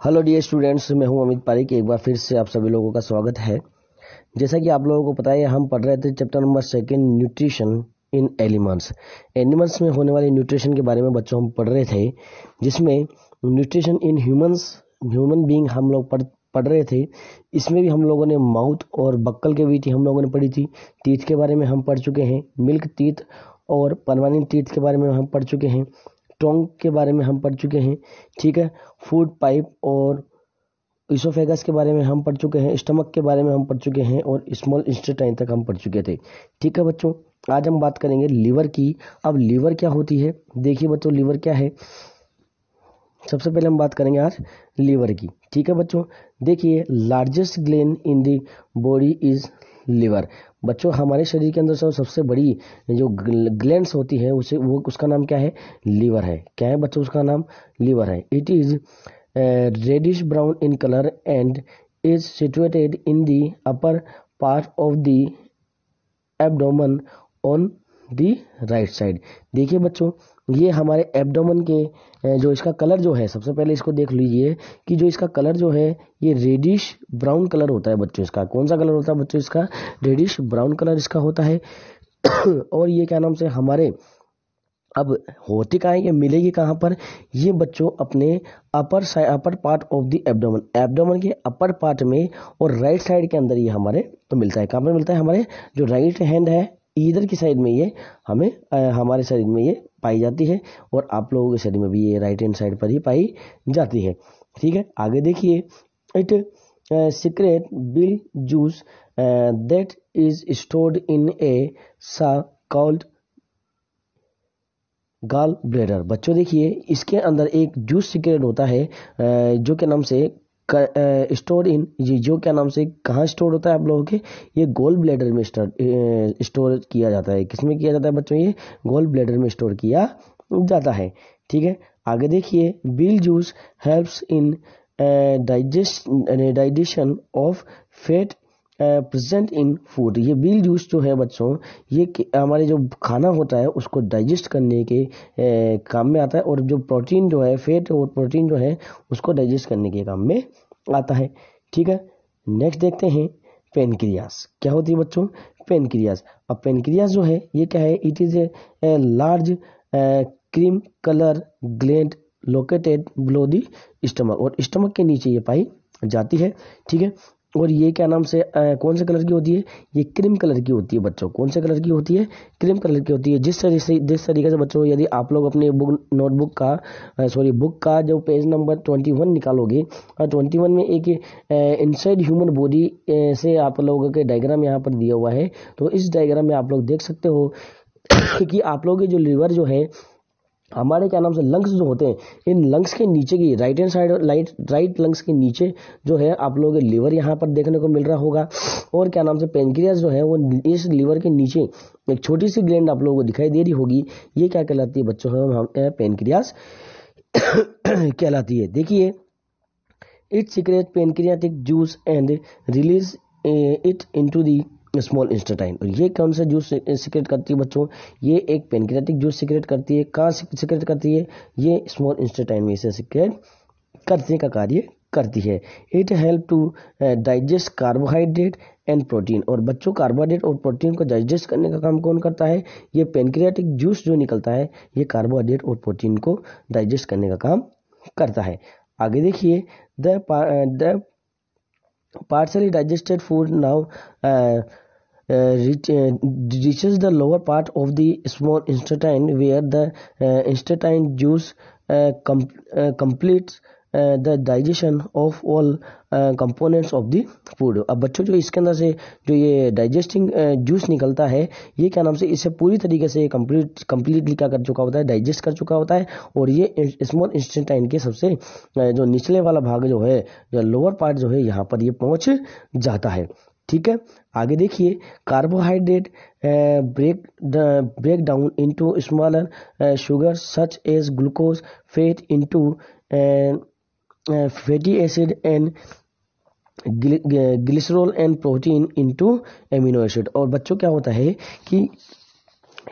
Hello dear students, मैं हूं अमित पारिक। एक बार फिर से आप सभी लोगों का स्वागत है। जैसा कि आप लोगों को पता है, हम पढ़ रहे थे chapter number 2 nutrition in animals. Animals में होने वाले न्यूट्रिशन के बारे में बच्चों हम पढ़ रहे थे, जिसमें न्यूट्रिशन इन ह्यूमन बीइंग हम लोग पढ़ रहे थे। इसमें भी हम लोगों ने माउथ और बक्कल के बीच हम लोगों ने पढ़ी थी। टीथ के बारे में हम पढ़ चुके हैं, मिल्क टीथ और परमानेंट टीथ के बारे में हम पढ़ चुके हैं, टोंग के बारे में हम पढ़ चुके हैं। ठीक है, फूड पाइप और इसोफेगस के बारे में हम पढ़ चुके हैं, स्टमक के बारे में हम पढ़ चुके हैं और स्मॉल इंटेस्टाइन तक हम पढ़ चुके थे। ठीक है बच्चों, आज हम बात करेंगे लीवर की। अब लीवर क्या होती है, देखिए बच्चों लीवर क्या है। सबसे पहले हम बात करेंगे आज लीवर की। ठीक है बच्चों, देखिए largest gland in the body is liver. बच्चों हमारे शरीर के अंदर सबसे बड़ी जो ग्लैंड्स होती है उसका नाम क्या है? लीवर है। क्या है बच्चों? उसका नाम लीवर है। It is reddish brown in color and is situated in the upper part of the abdomen on the right side। देखिए बच्चों, ये हमारे एब्डोमेन के जो इसका कलर जो है, सबसे पहले इसको देख लीजिए कि जो इसका कलर जो है ये रेडिश ब्राउन कलर होता है बच्चों। इसका कौन सा कलर होता है बच्चों? इसका रेडिश ब्राउन कलर इसका होता है। और ये क्या नाम से हमारे अब होती कहाँ है, ये मिलेगी कहाँ पर? ये बच्चों अपने upper part of the abdomen के अपर पार्ट में और राइट साइड के अंदर ये हमारे तो मिलता है। कहाँ पर मिलता है? हमारे जो राइट हैंड है इधर की साइड में ये हमें हमारे शरीर में ये पाई जाती है, और आप लोगों के शरीर में भी ये राइट हैंड साइड पर ही पाई जाती है। ठीक है, आगे देखिए। It secrete bile juice that is stored in a sac called gall bladder. बच्चों देखिए, इसके अंदर एक जूस सीक्रेट होता है जो के नाम से स्टोर इन, जो क्या नाम से कहाँ स्टोर होता है आप लोगों के? ये गोल ब्लैडर में स्टोर किया जाता है। किसमें किया जाता है बच्चों? ये गोल ब्लैडर में स्टोर किया जाता है। ठीक है, आगे देखिए। Bill juice helps in digestion of fat present in food. ये बिल जूस जो है बच्चों, ये हमारे जो खाना होता है उसको डाइजेस्ट करने के काम में आता है, और जो प्रोटीन जो है, फैट और प्रोटीन जो है उसको डाइजेस्ट करने के काम में आता है। ठीक है, नेक्स्ट देखते हैं पेनक्रियास। क्या होती है बच्चों? पेनक्रियास। अब पेनक्रियास जो है ये क्या है? It is a large cream colour gland located below the stomach, और स्टमक के नीचे ये पाई जाती है। ठीक है, और ये क्या नाम से कौन से कलर की होती है? ये क्रीम कलर की होती है बच्चों। कौन से कलर की होती है? क्रीम कलर की होती है। जिस तरीके से बच्चों, यदि आप लोग अपने बुक का जो पेज नंबर 21 निकालोगे, और 21 में एक इनसाइड ह्यूमन बॉडी से आप लोगों के डायग्राम यहाँ पर दिया हुआ है। तो इस डायग्राम में आप लोग देख सकते हो कि आप लोगों के जो लीवर जो है, हमारे क्या नाम से लंग्स जो होते हैं, इन लंग्स के नीचे की right hand side, right lungs के नीचे जो है आप लोगों के लीवर यहाँ पर देखने को मिल रहा होगा। और क्या नाम से पेनक्रियास जो है वो इस लीवर के नीचे एक छोटी सी ग्लैंड आप लोगों को दिखाई दे रही होगी। ये क्या कहलाती है बच्चों? हम पेनक्रियास कहलाती है। देखिए, it secrete pancreatic juice and release it into the small intestine. और ये कौन सा जूस सीक्रेट करती है बच्चों? ये एक पेनक्रियाटिक जूस सीक्रेट करती है। कहाँ सीक्रेट करती है? ये स्मॉल इंस्टेटाइन में इसे सीक्रेट करने का कार्य करती है। It help to digest carbohydrate and protein. और बच्चों कार्बोहाइड्रेट और प्रोटीन को डाइजेस्ट करने का काम कौन करता है? ये पेनक्रियाटिक जूस जो निकलता है, ये कार्बोहाइड्रेट और प्रोटीन को डाइजेस्ट करने का काम करता है। आगे देखिए। The partially digested food now reaches the lower part of the small intestine, where the intestine juice completes the digestion of all components of the food। अब बच्चों जो इसके अंदर से जो ये डाइजेस्टिंग जूस निकलता है, ये क्या नाम से इसे पूरी तरीके से कंप्लीटली क्या कर चुका होता है? डाइजेस्ट कर चुका होता है। और ये स्मॉल इंटेस्टाइन के सबसे जो निचले वाला भाग जो है, जो लोअर पार्ट जो है, यहाँ पर ये पहुंच जाता है। ठीक है, आगे देखिए। Carbohydrate break down into smaller sugar such as glucose, fat into fatty acid and glycerol and protein into amino acid. और बच्चों क्या होता है कि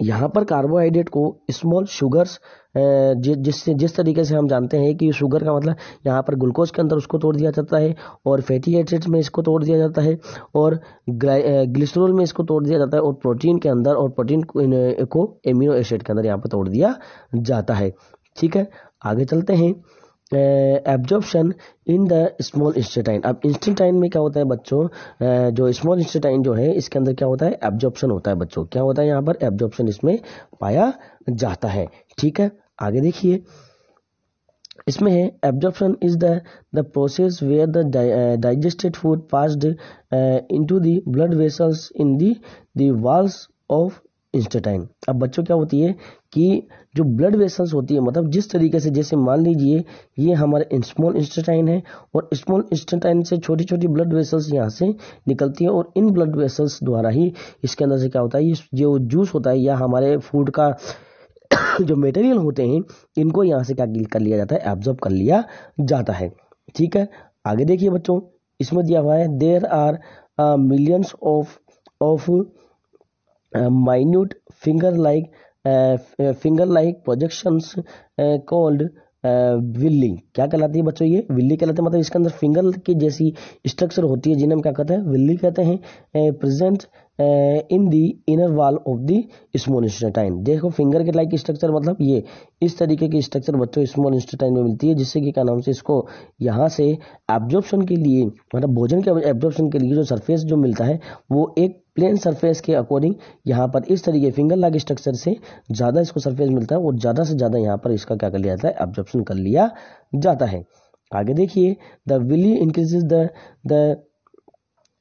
यहाँ पर कार्बोहाइड्रेट को स्मॉल शुगर्स जिस तरीके से हम जानते हैं कि शुगर का मतलब यहाँ पर ग्लूकोज के अंदर उसको तोड़ दिया जाता है, और फैटी एसिड्स में इसको तोड़ दिया जाता है, और ग्लिसरॉल में इसको तोड़ दिया जाता है, और प्रोटीन के अंदर, और प्रोटीन को एमिनो एसिड के अंदर यहाँ पर तोड़ दिया जाता है। ठीक है, आगे चलते हैं। Absorption in the small intestine. अब इंटेस्टाइन में क्या होता है बच्चों, जो स्मॉल इंटेस्टाइन जो है इसके अंदर क्या होता है, एब्जॉर्प्शन होता है बच्चों। क्या होता है यहाँ पर, एब्जॉर्प्शन इसमें पाया जाता है। ठीक है, आगे देखिए, इसमें है absorption is the process where the digested food passed into the blood vessels in the walls of intestine. अब बच्चों क्या होती है कि जो ब्लड वेसल्स होती है, मतलब जिस तरीके से, जैसे मान लीजिए ये हमारे स्मॉल इंटेस्टाइन है, और स्मॉल इंटेस्टाइन से छोटी छोटी ब्लड वेसल्स यहाँ से निकलती है, और इन ब्लड वेसल्स द्वारा ही इसके अंदर से क्या होता है, ये जो जूस होता है या हमारे फूड का जो मटेरियल होते हैं, इनको यहाँ से क्या कर लिया जाता है, एब्जॉर्ब कर लिया जाता है। ठीक है, आगे देखिए बच्चों, इसमें दिया हुआ है there are millions of minute finger like projections called villi. क्या कहलाती है बच्चों, ये विल्ली कहलाते हैं, मतलब इसके अंदर फिंगर की जैसी स्ट्रक्चर होती है, जिन्हें हम क्या कहते हैं, विल्ली कहते हैं। Present in the inner wall of the small intestine. देखो फिंगर के लाइक स्ट्रक्चर, मतलब ये इस तरीके की स्ट्रक्चर बच्चों स्मॉल इंटेस्टाइन में मिलती है, जिससे कि क्या नाम से इसको यहाँ से एब्जॉर्प्शन के लिए, मतलब भोजन के एब्जॉर्प्शन के लिए जो सरफेस जो मिलता है वो एक प्लेन सरफेस के अकॉर्डिंग यहाँ पर इस तरीके फिंगर लाइक स्ट्रक्चर से ज़्यादा इसको सरफेस मिलता है, और ज़्यादा से ज़्यादा यहाँ पर इसका क्या कर लिया जाता है, एब्जॉर्प्शन कर लिया जाता है। आगे देखिए, the villi increases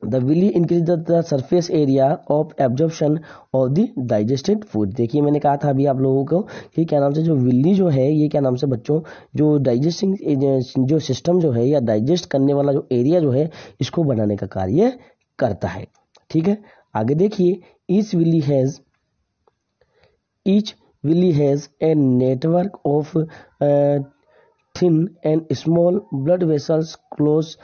the villi increase the surface area of absorption of the digested food. देखिए मैंने कहा था अभी आप लोगों को कि क्या नाम से जो विल्ली जो है, ये क्या नाम से बच्चों, जो डाइजेस्टिंग जो सिस्टम जो है, या डाइजेस्ट करने वाला जो एरिया जो है, इसको बनाने का कार्य करता है। ठीक है, आगे देखिए, each villi has a network of thin and small blood vessels close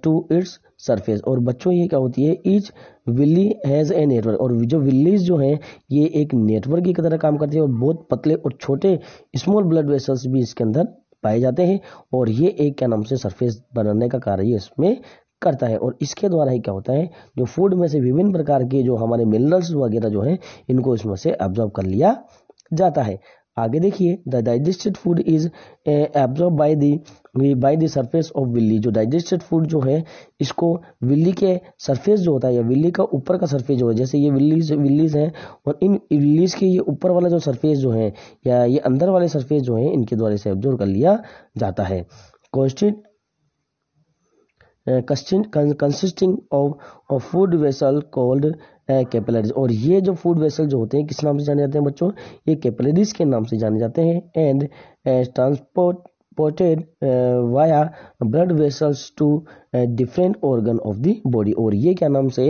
to its surface. और बच्चों ये क्या होती है, each villi has a network, और जो विलीज जो है ये एक नेटवर्क की तरह काम करती है, और बहुत पतले और छोटे स्मॉल ब्लड वेसल्स भी इसके अंदर पाए जाते हैं, और ये एक क्या नाम से सरफेस बनाने का कार्य इसमें करता है। और इसके द्वारा ही क्या होता है, जो फूड में से विभिन्न प्रकार के जो हमारे मिनरल्स वगैरह जो है, इनको इसमें से एब्जॉर्ब कर लिया जाता है। आगे देखिए, the digested food is absorb by the surface of Willey. जो डाइजेस्टेड फूड जो है, इसको विल्ली के सरफेस जो होता है, या विल्ली का ऊपर का सरफेस जो है, जैसे ये विल्लीज हैं, और इन विल्लीज के ये ऊपर वाला जो सरफेस जो है, या ये अंदर वाले सरफेस जो है, इनके द्वारा से एब्जॉर्ब कर लिया जाता है। Consisting of food vessel called capillaries. और ये जो फूड वेसल जो होते हैं, किस नाम से जाने जाते हैं बच्चों, ये कैपिलरीज के नाम से जाने जाते हैं। And transported via blood vessels to different organ of the body. और ये क्या नाम से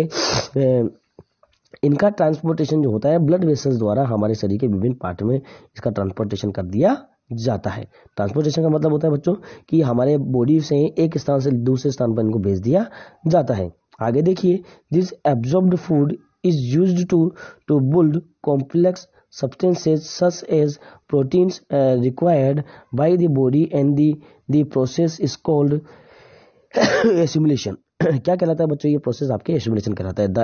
इनका ट्रांसपोर्टेशन जो होता है ब्लड वेसल्स द्वारा हमारे शरीर के विभिन्न पार्ट में इसका ट्रांसपोर्टेशन कर दिया जाता है। ट्रांसपोर्टेशन का मतलब होता है बच्चों कि हमारे बॉडी से एक स्थान से दूसरे स्थान पर इनको भेज दिया जाता है। आगे देखिए, this absorbed food is used to build complex substances such as proteins required by the body, and the process is called assimilation। क्या कहलाता है बच्चों, ये प्रोसेस आपके एसिमिलेशन कहलाता है। The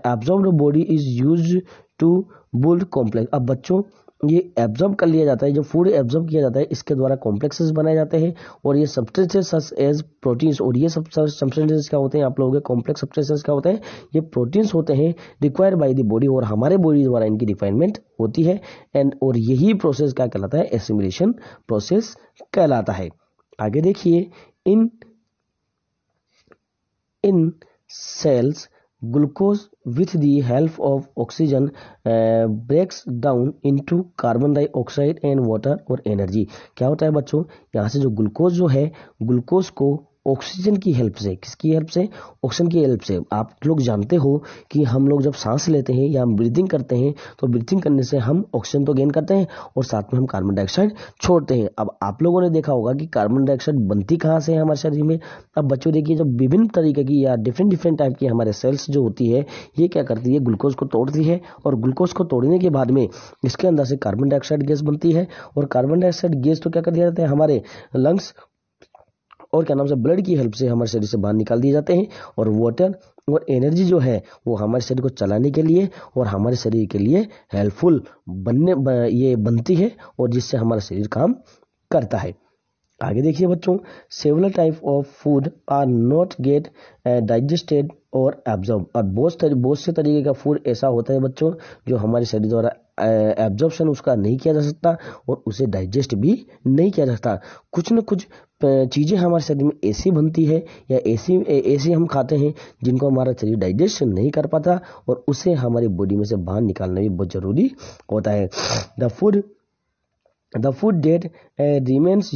absorbed body is used to build complex। अब बच्चों ये एब्जॉर्ब कर लिया जाता है, जो फूड एब्जॉर्ब किया जाता है, इसके द्वारा कॉम्प्लेक्सेस बनाए जाते हैं, और ये सब्सटेंसेस सच एज प्रोटीन्स। और ये सब सब्सटेंसेस क्या होते हैं, आप लोगों के कॉम्प्लेक्स सब्सटेंसेस क्या होते हैं, ये प्रोटीन्स होते हैं, रिक्वायर्ड बाय द बॉडी, और हमारे बॉडी द्वारा इनकी रिफाइनमेंट होती है। और यही प्रोसेस क्या कहलाता है, एसिमिलेशन प्रोसेस कहलाता है। आगे देखिए, इन sales glucose with the help of oxygen breaks down into carbon dioxide and water और एनर्जी। क्या होता है बच्चों, यहाँ से जो ग्लूकोज जो है, ग्लूकोज को ऑक्सीजन की हेल्प से। किसकी हेल्प से? ऑक्सीजन की हेल्प से। आप लोग जानते हो कि हम लोग जब सांस लेते हैं या हम ब्रीथिंग करते हैं तो ब्रीथिंग करने से हम ऑक्सीजन तो गेन करते हैं और साथ में हम कार्बन डाइऑक्साइड छोड़ते हैं। अब आप लोगों ने देखा होगा कि कार्बन डाइऑक्साइड बनती कहाँ से है हमारे शरीर में। अब बच्चों देखिए, जब विभिन्न तरीके की या डिफरेंट टाइप की हमारे सेल्स जो होती है ये क्या करती है, ग्लूकोज को तोड़ती है और ग्लूकोज को तोड़ने के बाद में इसके अंदर से कार्बन डाइऑक्साइड गैस बनती है और कार्बन डाइऑक्साइड गैस तो क्या कर दिया जाता है, हमारे लंग्स और क्या नाम से ब्लड की हेल्प से हमारे शरीर से बाहर निकाल दिए जाते हैं और वाटर और एनर्जी जो है वो हमारे शरीर को चलाने के लिए और हमारे शरीर के लिए हेल्पफुल ये बनती है और जिससे हमारा शरीर काम करता है। आगे देखिए बच्चों, several type of food are not get digested और एब्जॉर्ब। और बहुत से तरीके का फूड ऐसा होता है बच्चों जो हमारे शरीर द्वारा एब्जॉर्प्शन उसका नहीं किया जा सकता और उसे डाइजेस्ट भी नहीं किया जा सकता। कुछ न कुछ चीज़ें हमारे शरीर में ऐसी बनती है या ऐसी हम खाते हैं जिनको हमारा शरीर डाइजेस्ट नहीं कर पाता और उसे हमारी बॉडी में से बाहर निकालना भी बहुत जरूरी होता है। The food that remains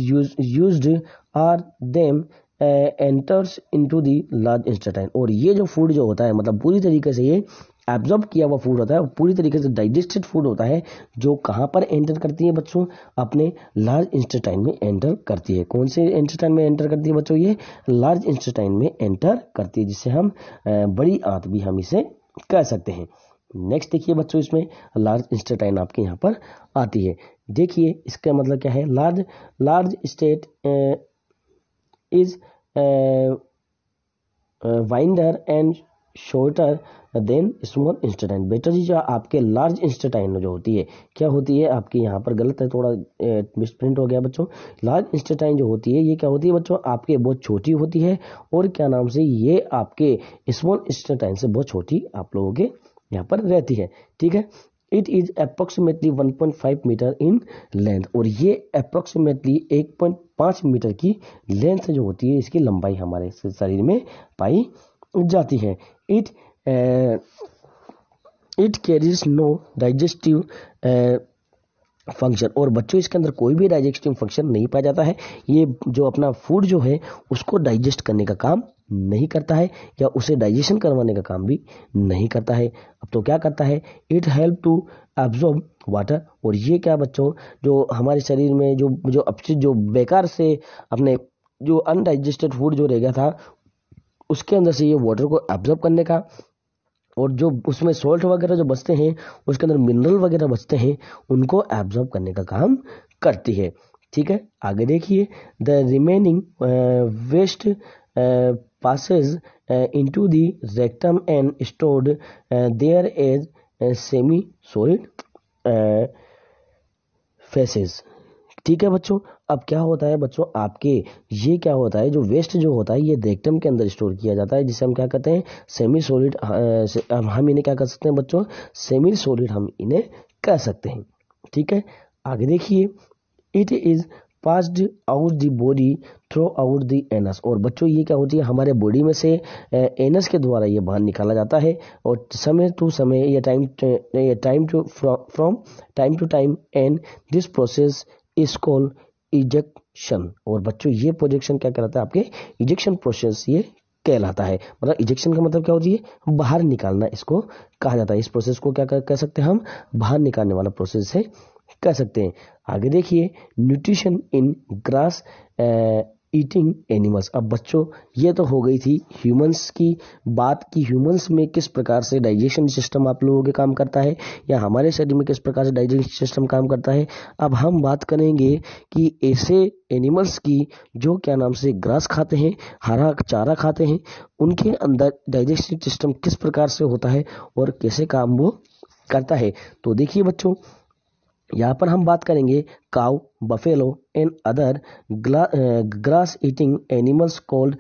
used are them enters into the large intestine। और ये जो फूड जो होता है मतलब पूरी तरीके से ये एब्जॉर्ब किया हुआ फूड होता है, पूरी तरीके से डाइजेस्टेड फूड होता है जो कहाँ पर एंटर करती है बच्चों, अपने लार्ज इंटेस्टाइन में एंटर करती है। कौन से इंटेस्टाइन में एंटर करती है बच्चों? ये लार्ज इंटेस्टाइन में एंटर करती है, जिससे हम बड़ी आंत भी हम इसे कह सकते हैं। नेक्स्ट देखिए बच्चों, इसमें लार्ज इंटेस्टाइन आपके यहाँ पर आती है। देखिए इसका मतलब क्या है, large state is wider and shorter than small intestine. बेटा जी, जो आपके लार्ज इंस्टेटाइन जो होती है क्या होती है, आपके यहाँ पर गलत है, थोड़ा मिसप्रिंट हो गया बच्चों। लार्ज इंस्टेटाइन जो होती है ये क्या होती है बच्चों, आपके बहुत छोटी होती है और क्या नाम से ये आपके स्मॉल इंस्टेटाइन से बहुत छोटी आप लोगों के यहाँ पर रहती है। ठीक है, it is approximately 1.5 metre in length. और ये अप्रोक्सीमेटली 1.5 मीटर की लेंथ जो होती है इसकी लंबाई हमारे शरीर में पाई जाती है। It carries no digestive function. और बच्चों इसके अंदर कोई भी डाइजेस्टिव फंक्शन नहीं पाया जाता है। ये जो अपना फूड जो है उसको डाइजेस्ट करने का काम नहीं करता है या उसे डाइजेशन करवाने का काम भी नहीं करता है। अब तो क्या करता है, it help to absorb water. और ये क्या बच्चों, जो हमारे शरीर में जो बेकार से अपने जो अनडाइजेस्टेड फूड जो रह गया था उसके अंदर से ये वाटर को एब्जॉर्ब करने का और जो उसमें सॉल्ट वगैरह जो बचते हैं उसके अंदर मिनरल वगैरह बचते हैं उनको एब्जॉर्ब करने का काम करती है। ठीक है, आगे देखिए, the remaining waste passes into the rectum and stored there as semi solid feces। ठीक है बच्चों, अब क्या होता है बच्चों, आपके ये क्या होता है, जो वेस्ट जो होता है ये रेक्टम के अंदर स्टोर किया जाता है, जिसे हम क्या कहते हैं, सेमी सॉलिड। हम इन्हें क्या कर सकते हैं बच्चों, सेमी सॉलिड हम इन्हें कह सकते हैं। ठीक है, आगे देखिए, it is passed out the body through out the anus. और बच्चों ये क्या होती है, हमारे बॉडी में से एनस के द्वारा ये बाहर निकाला जाता है और समय टू समय या from time to time, and this process is called ejection. और बच्चों ये प्रोजेक्शन क्या कहलाता है, आपके इजेक्शन प्रोसेस ये कहलाता है। मतलब इजेक्शन का मतलब क्या होती है, बाहर निकालना इसको कहा जाता है। इस प्रोसेस को क्या कह सकते हैं हम, बाहर निकालने वाला प्रोसेस है कह सकते हैं। आगे देखिए, न्यूट्रिशन इन ग्रास ईटिंग एनिमल्स। अब बच्चों ये तो हो गई थी ह्यूमंस की बात की, ह्यूमंस में किस प्रकार से डाइजेशन सिस्टम आप लोगों के काम करता है या हमारे शरीर में किस प्रकार से डाइजेशन सिस्टम काम करता है। अब हम बात करेंगे कि ऐसे एनिमल्स की जो क्या नाम से ग्रास खाते हैं, हरा चारा खाते हैं, उनके अंदर डाइजेशन सिस्टम किस प्रकार से होता है और कैसे काम वो करता है। तो देखिए बच्चों, यहाँ पर हम बात करेंगे cow, buffalo and other grass eating animals called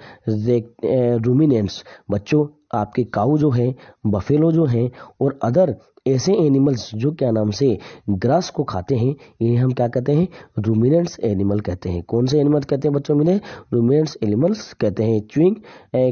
ruminants. बच्चों आपके काउ जो है, बफेलो जो हैं और अदर ऐसे एनिमल्स जो क्या नाम से ग्रास को खाते हैं, इन्हें हम क्या कहते हैं, रूमिनेंट्स एनिमल कहते हैं। कौन से एनिमल कहते हैं बच्चों, मिले रूमिनेंट्स एनिमल्स कहते हैं। Chewing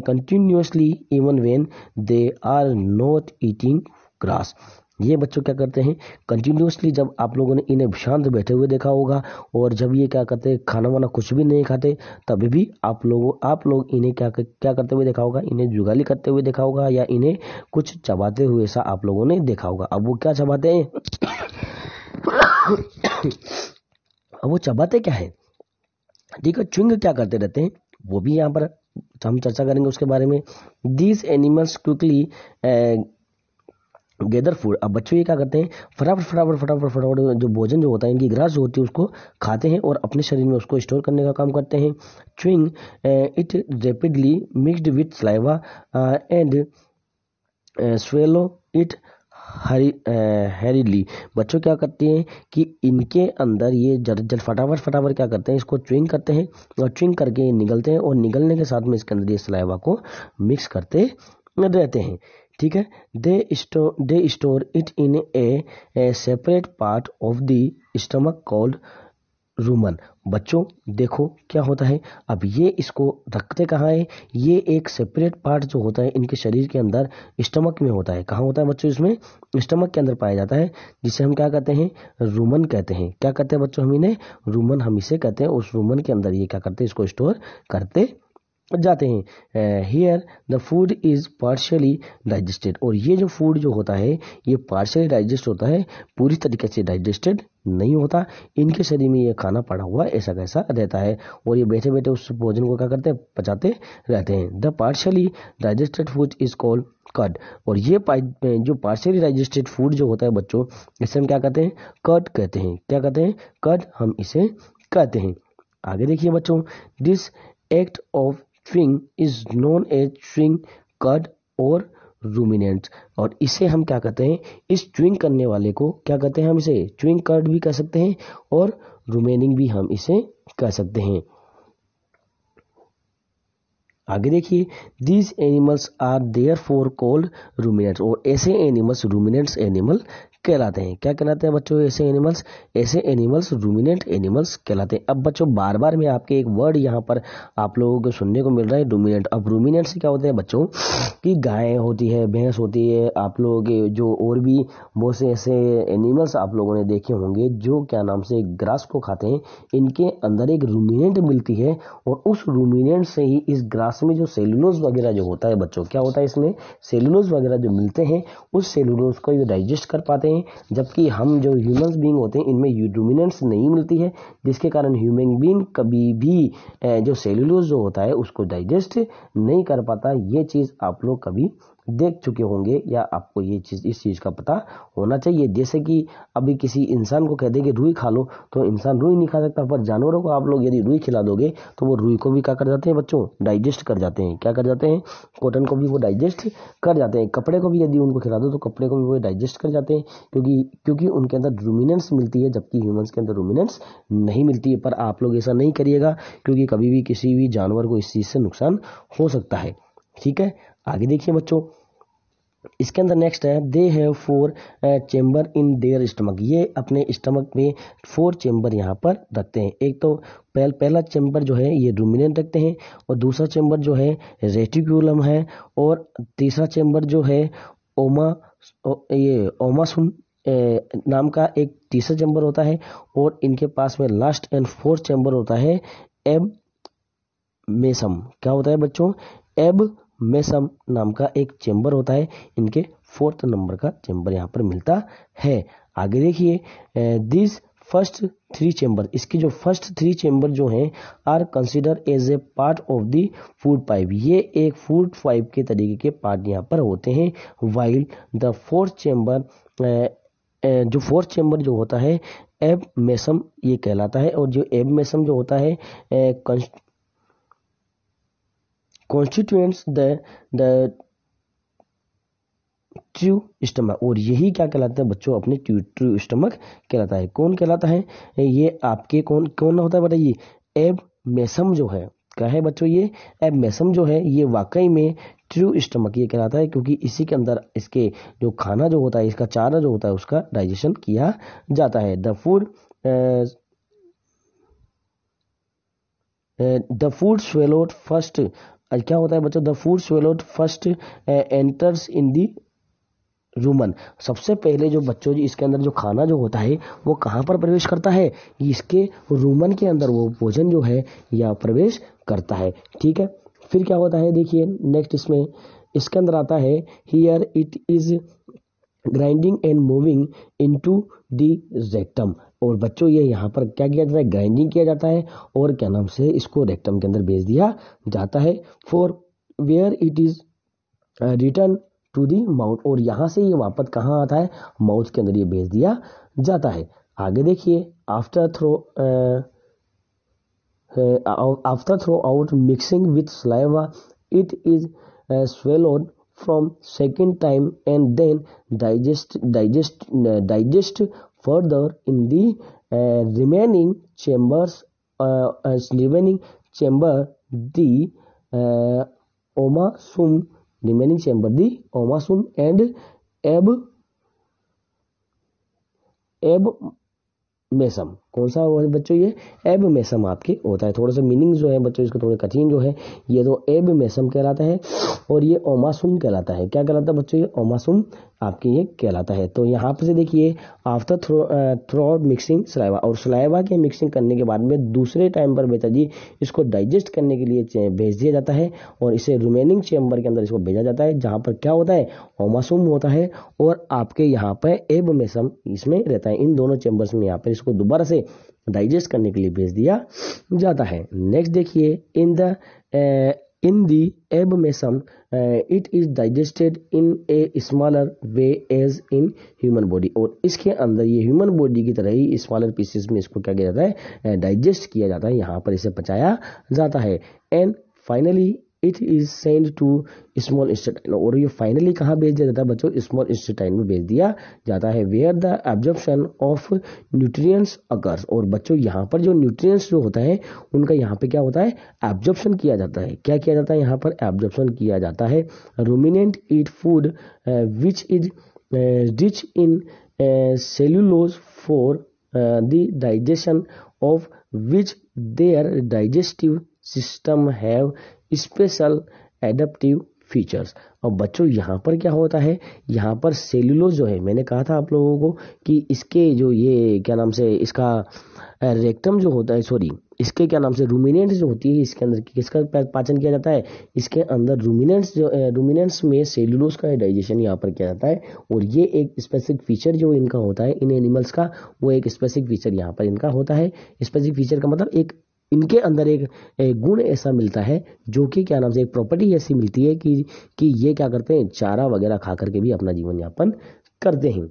continuously even when they are not eating grass. ये बच्चों क्या करते हैं कंटिन्यूसली, जब आप लोगों ने इन्हें शांत बैठे हुए देखा होगा और जब ये क्या करते हैं खाना वाना कुछ भी नहीं खाते, तभी भी आप लोग इन्हें क्या करते हुए देखा होगा, इन्हें जुगाली करते हुए देखा होगा या इन्हें कुछ चबाते हुए ऐसा आप लोगों ने देखा होगा। अब वो क्या चबाते हैं अब वो चबाते क्या है, ठीक है, च्युइंग क्या करते रहते हैं, वो भी यहाँ पर हम चर्चा करेंगे उसके बारे में। These animals quickly gather food. अब बच्चों ये क्या करते हैं फटाफट जो भोजन जो होता है, इनकी ग्रास जो होती है उसको खाते हैं और अपने शरीर में उसको स्टोर करने का काम करते हैं। Chewing it rapidly mixed with saliva and swallow it hurriedly. बच्चों क्या करते हैं कि इनके अंदर ये जल फटाफट क्या करते हैं, इसको च्युइंग करते हैं और च्युइंग करके निगलते हैं और निगलने के साथ में इसके अंदर ये सलाइवा को मिक्स करते रहते हैं, ठीक है। They store it in A separate part of the stomach called Roman. बच्चों देखो क्या होता है, अब ये इसको रखते कहाँ है, ये एक सेपरेट पार्ट जो होता है इनके शरीर के अंदर स्टमक में होता है। कहाँ होता है बच्चों, इसमें स्टमक के अंदर पाया जाता है, जिसे हम क्या कहते हैं रूमन कहते हैं। क्या कहते हैं बच्चों, हम इन्हें रूमन हम इसे कहते हैं। उस रूमन के अंदर ये क्या करते हैं, इसको स्टोर करते जाते हैं। Here the food is partially digested. और ये जो फूड जो होता है ये पार्शियली डाइजेस्ट होता है, पूरी तरीके से डाइजेस्टेड नहीं होता। इनके शरीर में ये खाना पड़ा हुआ ऐसा कैसा रहता है और ये बैठे बैठे उस भोजन को क्या करते हैं, पचाते रहते हैं। The partially digested food is called curd. और ये जो पार्शियली डाइजेस्टेड फूड जो होता है बच्चों, इसे हम क्या कहते हैं, कर्ड कहते हैं। क्या कहते हैं, कर्ड हम इसे कहते हैं। आगे देखिए बच्चों, this act of chewing is known as chewing curd और रूमिनेंट्स। और इसे हम क्या कहते हैं, इस च्युइंग करने वाले को क्या कहते हैं, हम इसे च्युइंग कर्ड भी कह सकते हैं और रूमेनिंग भी हम इसे कह सकते हैं। आगे देखिए, these animals are therefore called ruminants. और ऐसे एनिमल्स रूमिनेंट्स एनिमल कहलाते हैं। क्या कहलाते हैं बच्चों, ऐसे एनिमल्स रूमिनेंट एनिमल्स कहलाते हैं। अब बच्चों बार बार में आपके एक वर्ड यहाँ पर आप लोगों को सुनने को मिल रहा है, रूमिनेंट। अब रूमिनेंट से क्या होते हैं बच्चों कि गाय होती है, भैंस होती है, आप लोग जो और भी बहुत से ऐसे एनिमल्स आप लोगों ने देखे होंगे जो क्या नाम से ग्रास को खाते हैं, इनके अंदर एक रूमिनेंट मिलती है और उस रूमिनेंट से ही इस ग्रास में जो सेलुलोज वगैरह जो होता है बच्चों, क्या होता है इसमें सेलुलोज वगैरह जो मिलते हैं, उस सेलुलोज को ये डाइजेस्ट कर पाते हैं। जबकि हम जो ह्यूमंस बीइंग होते हैं इनमें रूमिनेंट्स नहीं मिलती है, जिसके कारण ह्यूमन बीइंग कभी भी जो सेलुलोज जो होता है उसको डाइजेस्ट नहीं कर पाता। ये चीज आप लोग कभी देख चुके होंगे या आपको ये चीज इस चीज का पता होना चाहिए। जैसे कि अभी किसी इंसान को कह दे कि रुई खा लो तो इंसान रुई नहीं खा सकता, पर जानवरों को आप लोग यदि रुई खिला दोगे तो वो रुई को भी क्या कर जाते हैं बच्चों, डाइजेस्ट कर जाते हैं। क्या कर जाते हैं, कॉटन को भी वो डाइजेस्ट कर जाते हैं। कपड़े को भी यदि उनको खिला दो तो कपड़े को भी वो डाइजेस्ट कर जाते हैं, क्योंकि उनके अंदर रूमिनेंट्स मिलती है, जबकि ह्यूमंस के अंदर रूमिनेंट्स नहीं मिलती है। पर आप लोग ऐसा नहीं करिएगा क्योंकि कभी भी किसी भी जानवर को इस चीज से नुकसान हो सकता है, ठीक है। आगे देखिए बच्चों, इसके अंदर नेक्स्ट है, they have 4 chamber in their stomach. ये अपने स्टमक में 4 चेम्बर यहाँ पर रखते हैं। एक तो पहला चेम्बर जो है ये रूमिनेंट रखते हैं और दूसरा चेम्बर जो है रेटिक्यूलम है और तीसरा चेम्बर जो है ओमासुम नाम का एक तीसरा चेम्बर होता है और इनके पास में लास्ट एंड 4th चेम्बर होता है एब मेसम। क्या होता है बच्चों, एब मेसम नाम का एक चेंबर होता है। इनके 4th नंबर का चेंबर यहाँ पर मिलता है। आगे देखिए, दिस फर्स्ट 3 चेंबर, इसके जो फर्स्ट 3 चेंबर जो हैं are consider as a part of the food pipe. ये एक फूड पाइप के तरीके के पार्ट यहाँ पर होते हैं। वाइल द 4th चेंबर, जो 4th चेंबर जो होता है एब मेसम ये कहलाता है। और जो एब मेसम जो होता है कॉन्स्टिट्यूएंट्स द ट्रू स्टमक। और यही क्या कहलाता है बच्चों, अपने ट्रू स्टमक कहलाता है। कौन कहलाता है ये आपके, कौन होता है बताइए, एब मेसम जो है, क्या है बच्चों, ये एब मेसम जो है ये वाकई में ट्रू स्टमक ये कहलाता है, क्योंकि इसी के अंदर इसके जो खाना जो होता है, इसका चारा जो होता है उसका डाइजेशन किया जाता है। द फूड स्वेलोड फर्स्ट, क्या होता है बच्चों, the food swallowed first enters in the Roman. सबसे पहले जो बच्चों जी इसके अंदर जो खाना जो होता है वो कहाँ पर प्रवेश करता है, इसके रूमन के अंदर वो भोजन जो है या प्रवेश करता है। ठीक है, फिर क्या होता है देखिए नेक्स्ट इसमें इसके अंदर आता है here it is grinding and moving into the rectum. और बच्चों ये यहाँ पर क्या किया जाता है, ग्राइंडिंग किया जाता है और क्या नाम से इसको रेक्टम के अंदर भेज दिया जाता है। For where it is return to the mouth. और यहाँ से ये वापस कहाँ आता है, माउथ के अंदर ये भेज दिया जाता है। आगे देखिए after throughout mixing with saliva it is swallowed from second time and then digest further in the remaining chambers remaining chamber the uh, omasum remaining chamber the omasum and ab मेसम। कौन सा है बच्चों, ये एब मेसम आपके होता है। थोड़ा सा मीनिंग जो है बच्चों इसको थोड़े कठिन जो है, ये तो एब मेसम कहलाता है और ये ओमासुम कहलाता है। क्या कहलाता है बच्चों, ये ओमासुम आपके ये कहलाता है। तो यहाँ पर से देखिए आफ्टर थ्रो मिक्सिंग सलाइवा, और सलाइवा के मिक्सिंग करने के बाद में दूसरे टाइम पर बेटा जी इसको डाइजेस्ट करने के लिए भेज दिया जाता है और इसे रिमेनिंग चेम्बर के अंदर इसको भेजा जाता है जहाँ पर क्या होता है, ओमासुम होता है और आपके यहाँ पर एब मेसम इसमें रहता है। इन दोनों चेम्बर्स में यहाँ पर इसको दोबारा से डाइजेस्ट करने के लिए भेज दिया जाता है। नेक्स्ट देखिए in the ab mesum it is digested in a smaller way as in human body। और इसके अंदर ये ह्यूमन बॉडी की तरह ही स्मॉलर पीसेस में इसको क्या किया जाता है, डाइजेस्ट किया जाता है, यहाँ पर इसे पचाया जाता है। And finally it is send to small intestine. और ये फाइनली कहाँ भेज दिया जाता है बच्चों, स्मॉल इंटेस्टाइन में भेज दिया जाता है। Where the absorption of nutrients occurs. और बच्चों यहाँ पर जो न्यूट्रिएंट्स जो होता है उनका यहाँ पे क्या होता है, एब्जॉर्प्शन किया जाता है। क्या किया जाता है, यहाँ पर एब्जॉर्प्शन किया जाता है। Ruminant eat food which is rich in cellulose for the digestion of which their digestive system have special adaptive features. और बच्चों यहाँ पर क्या होता है, यहाँ पर सेल्यूलोज जो है, मैंने कहा था आप लोगों को कि इसके जो ये क्या नाम से इसका रेक्टम जो होता है, सॉरी इसके क्या नाम से रूमिनेंट्स जो होती है इसके अंदर किसका पाचन किया जाता है, इसके अंदर रूमिनेंट्स में सेल्यूलोज का डाइजेशन यहाँ पर किया जाता है। और ये एक स्पेसिफिक फीचर जो इनका होता है इन एनिमल्स का, वो एक स्पेसिफिक फीचर यहाँ पर इनका होता है। स्पेसिफिक फीचर का मतलब एक इनके अंदर एक गुण ऐसा मिलता है जो कि क्या नाम से एक प्रॉपर्टी ऐसी मिलती है कि ये क्या करते हैं, चारा वगैरह खा करके भी अपना जीवन यापन करते हैं।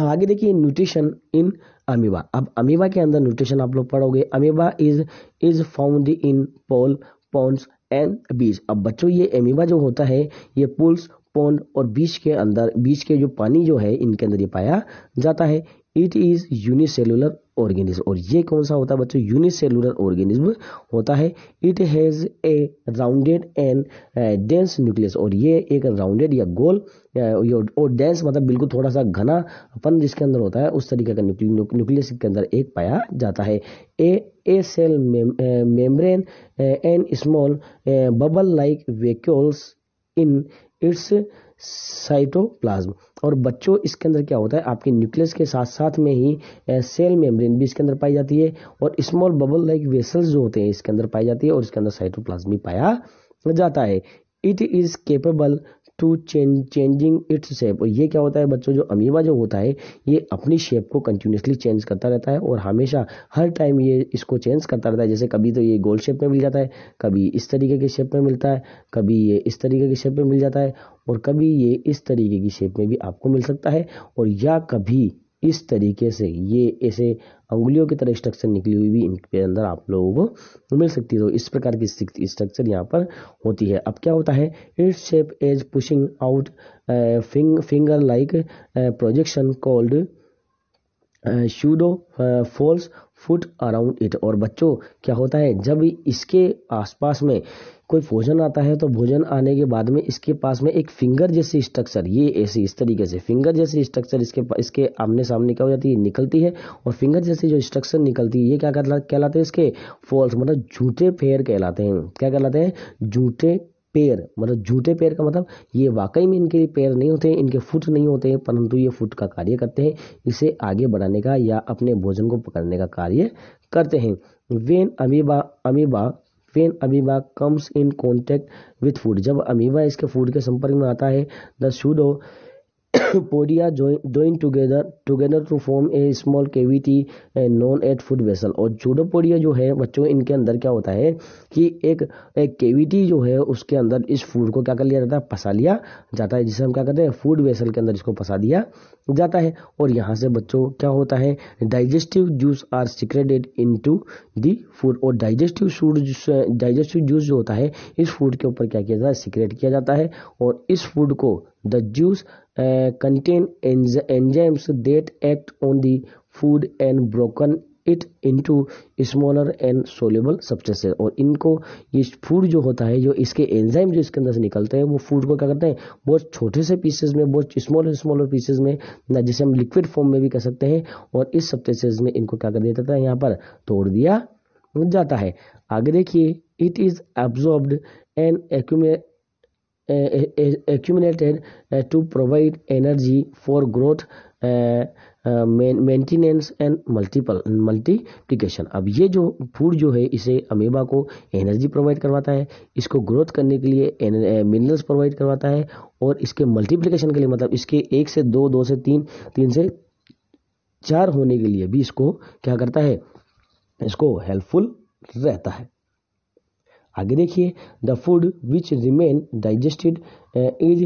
आगे देखिए न्यूट्रिशन इन अमीबा। अब अमीबा के अंदर न्यूट्रिशन आप लोग पढ़ोगे। Amoeba is found in pool ponds and beach. अब बच्चों ये अमीबा जो होता है ये पुल्स पॉन्ड और बीच के अंदर, बीच के जो पानी जो है इनके अंदर ये पाया जाता है। It is unicellular organism. और ये कौन सा होता है बच्चों, यूनिसेलुलर ऑर्गेनिज्म होता है। It has a rounded and dense nucleus. और ये एक राउंडेड या गोल और डेंस मतलब बिल्कुल थोड़ा सा घनापन जिसके अंदर होता है उस तरीके का न्यूक्लियस के अंदर एक पाया जाता है। A cell membrane and small bubble like vacuoles in its cytoplasm. और बच्चों इसके अंदर क्या होता है, आपके न्यूक्लियस के साथ साथ में ही सेल मेम्ब्रेन भी इसके अंदर पाई जाती है और स्मॉल बबल लाइक वेसल्स जो होते हैं इसके अंदर पाई जाती है और इसके अंदर साइटोप्लाज्म भी पाया जाता है। It is capable to changing its shape. और ये क्या होता है बच्चों, जो अमीबा जो होता है ये अपनी शेप को कंटिन्यूसली चेंज करता रहता है और हमेशा हर टाइम ये इसको चेंज करता रहता है। जैसे कभी तो ये गोल शेप में मिल जाता है, कभी इस तरीके के शेप में मिलता है, कभी ये इस तरीके की शेप में मिल जाता है और कभी ये इस तरीके की शेप में भी आपको मिल सकता है। और या कभी इस तरीके से ये ऐसे अंगुलियों की तरह स्ट्रक्चर निकली हुई भी इनके अंदर आप लोगों को मिल सकती है। तो इस प्रकार की स्ट्रक्चर यहाँ पर होती है। अब क्या होता है, its shape as pushing out finger like projection called pseudo false foot around it. और बच्चों क्या होता है, जब इसके आसपास में कोई भोजन आता है तो भोजन आने के बाद में इसके पास में एक फिंगर जैसी स्ट्रक्चर, ये ऐसी इस तरीके से फिंगर जैसी स्ट्रक्चर इसके आमने सामने क्या हो जाती है, निकलती है। और फिंगर जैसी जो स्ट्रक्चर निकलती है ये क्या कहलाते हैं, इसके फॉल्स मतलब झूठे पैर कहलाते हैं। क्या कहलाते हैं, झूठे पैर, मतलब झूठे पैर का मतलब ये वाकई में इनके पैर नहीं होते, इनके फुट नहीं होते, परंतु ये फुट का कार्य करते हैं, इसे आगे बढ़ाने का या अपने भोजन को पकड़ने का कार्य करते हैं। When amoeba comes in contact with food, जब अमीबा इसके फूड के संपर्क में आता है, the pseudopodia join together to form a small cavity known as food vessel। और pseudopodia जो है बच्चों, इनके अंदर क्या होता है कि एक केविटी जो है उसके अंदर इस फूड को क्या कर लिया जाता है, फंसा लिया जाता है, जिसे हम क्या कहते हैं, फूड वेसल के अंदर इसको फंसा दिया जाता है। और यहाँ से बच्चों क्या होता है, digestive juice are secreted into the food. और डाइजेस्टिव जूस जो होता है इस फूड के ऊपर क्या किया जाता है, सिक्रेट किया जाता है। और इस फूड को the juice contain enzymes that act on the food and broken it into smaller and soluble substances। और इनको ये फूड जो होता है, जो इसके एंजाइम जो इसके अंदर से निकलते हैं, वो फूड को क्या करते हैं, बहुत छोटे से पीसेस में, बहुत स्मॉलर पीसेस में, जिसे हम लिक्विड फॉर्म में भी कह सकते हैं, और इस सबस्टेंसेस में इनको क्या कर दिया जाता है, यहाँ पर तोड़ दिया जाता है। आगे देखिए, it is absorbed and accumulated to provide energy for growth, maintenance and multiplication. अब ये जो फूड जो है इसे अमीबा को एनर्जी प्रोवाइड करवाता है, इसको ग्रोथ करने के लिए मिनरल्स प्रोवाइड करवाता है, और इसके मल्टीप्लिकेशन के लिए, मतलब इसके 1 से 2, 2 से 3, 3 से 4 होने के लिए भी इसको क्या करता है, इसको हेल्पफुल रहता है। आगे देखिए, the food which remain digested is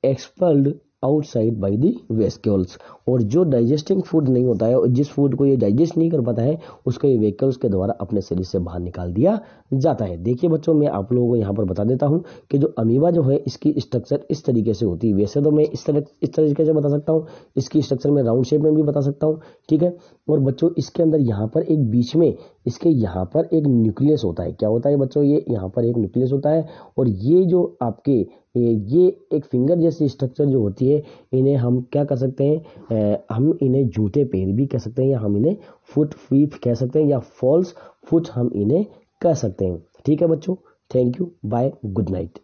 expelled outside by the vesicles. और जो डाइजेस्टिंग फूड नहीं होता है, और जिस फूड को ये डाइजेस्ट नहीं कर पाता है, उसको ये वेसिकल्स के द्वारा अपने शरीर से बाहर निकाल दिया जाता है। देखिए बच्चों, मैं आप लोगों को यहाँ पर बता देता हूँ कि जो अमीबा जो है इसकी स्ट्रक्चर इस तरीके से होती है। वैसे तो मैं इस तरीके से बता सकता हूँ, इसकी स्ट्रक्चर में राउंड शेप में भी बता सकता हूँ, ठीक है। और बच्चों इसके अंदर यहाँ पर एक बीच में इसके यहाँ पर एक न्यूक्लियस होता है। क्या होता है बच्चों, ये यहाँ पर एक न्यूक्लियस होता है, और ये जो आपके ये एक फिंगर जैसी स्ट्रक्चर जो होती है, इन्हें हम क्या कर सकते हैं, हम इन्हें जूते पैर भी कह सकते हैं, या हम इन्हें फुट फीट कह सकते हैं, या फॉल्स फुट हम इन्हें कह सकते हैं। ठीक है बच्चों, thank you, bye, good night.